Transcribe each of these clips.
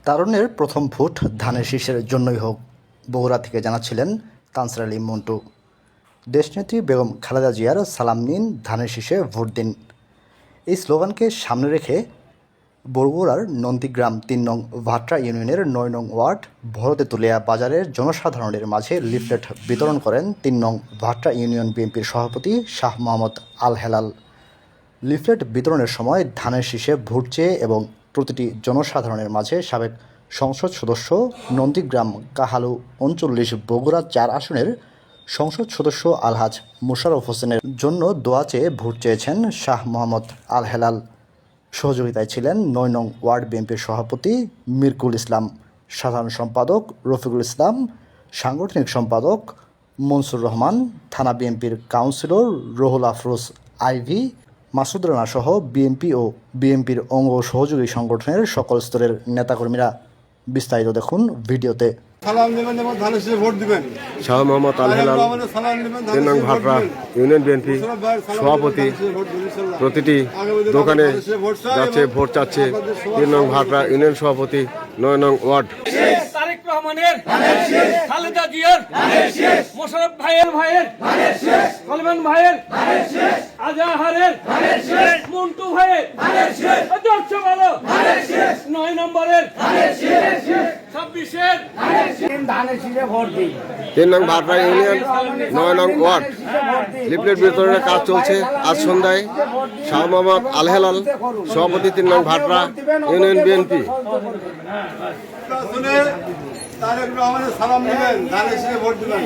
তারুণ্যের প্রথম ভোট ধানের শীষের জন্যই হোক, বগুড়া থেকে জানাচ্ছিলেন তানসির আলী মন্টু। দেশনেত্রী বেগম খালেদা জিয়ার সালাম নিন, ধানের শীষে ভোট দিন, এই স্লোগানকে সামনে রেখে বগুড়ার নন্দীগ্রাম ৩ নং ভাট্রা ইউনিয়নের ৯ নং ওয়ার্ড ভরতেতুলিয়া বাজারের জনসাধারণের মাঝে লিফলেট বিতরণ করেন ৩ নং ভাট্রা ইউনিয়ন বিএনপির সভাপতি শাহ মোহাম্মদ আল হেলাল। লিফলেট বিতরণের সময় ধানের শীষে ভোট চেয়ে এবং প্রতিটি জনসাধারণের মাঝে সাবেক সংসদ সদস্য, নন্দীগ্রাম কাহালু ৩৯ বগুড়া ৪ আসনের সংসদ সদস্য আলহাজ মোশাররফ হোসেনের জন্য দোয়া চেয়ে ভোট চেয়েছেন শাহ মোহাম্মদ আল হেলাল। সহযোগিতায় ছিলেন ৯ নং ওয়ার্ড বিএনপির সভাপতি মিরকুল ইসলাম, সাধারণ সম্পাদক রফিকুল ইসলাম, সাংগঠনিক সম্পাদক মনসুর রহমান, থানা বিএনপির কাউন্সিলর রুহুল আফরোজ আইভি, মাসুদ রানা সহ বিএনপি ও বিএনপির অঙ্গ সহযোগী সংগঠনের সকল স্তরের নেতাকর্মীরা। বিস্তারিত দেখুন ভিডিওতে। শাহ মোহাম্মদ আল হেলাল ৩ নং ভাটরা ইউনিয়ন বিএনপি সভাপতি প্রতিটি দোকানে যাচ্ছে, ভোট চাচ্ছে। ৩ নং ভাটরা ইউনিয়ন সভাপতি ৯ নং ওয়ার্ড তারেক রহমানের, খালেদা জিয়ার, মোশাররফ ভাইয়ের, সলমান ভাইয়ের, আজাহারের, মন্টু ভাইয়ের, আদর্শ ভালো ৯ নম্বরের ২৬-এর ধানের শীষে ভোট দিই। ৩ নং ভাটরা ইউনিয়ন ৯ নং ওয়ার্ড লিফলেট বিতরণের কাজ চলছে। আজ সন্ধ্যায় শাহ মোহাম্মদ আল হেলাল সভাপতি ৩ নং ভাটরা ইউনিয়ন বিএনপি তারেক রহমানের সালাম নেবেন, ধানের শীষে ভোট দিবেন।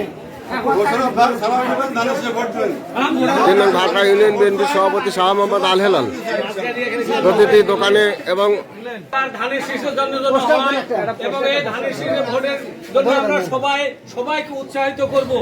মোশাররফ ভাই সালাম নেবেন, ধানের শীষে ভোট দিবেন। ৩ নং ভাটরা ইউনিয়ন বিএনপি সভাপতি শাহ মোহাম্মদ আল হেলাল প্রতিটি দোকানে এবং ধানের শীষের জন্য হয় এবং এই ধানের শীষের ভোটের জন্য আমরা সবাইকে উৎসাহিত করব।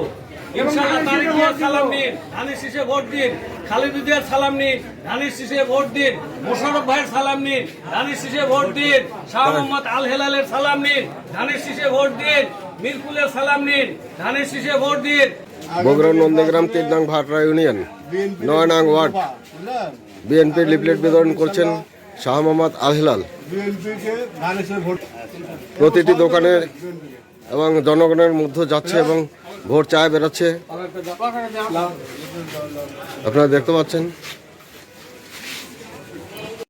ইনশাআল্লাহ তারেক জিয়ার সালাম নিন, ধানের শীষে ভোট দিন। খালেদা জিয়ার সালাম নিন, ধানের শীষে ভোট দিন। মোশাররফ ভাইয়ের সালাম নিন, ধানের শীষে ভোট দিন। শাহ মোহাম্মদ আল হেলালের সালাম নিন, ধানের শীষে ভোট দিন। মিরকুলের সালাম নিন, ধানের শীষে ভোট দিন। বগুড়া নন্দীগ্রাম ৩ নং ভাটরা ইউনিয়ন ৯ নং ওয়ার্ড বিএনপি লিফলেট বিতরণ করছেন শাহ মোহাম্মদ আল হেলাল। প্রতিটি দোকানে এবং জনগণের মধ্যে যাচ্ছে এবং ভোট চায় বেরোচ্ছে, আপনারা দেখতে পাচ্ছেন।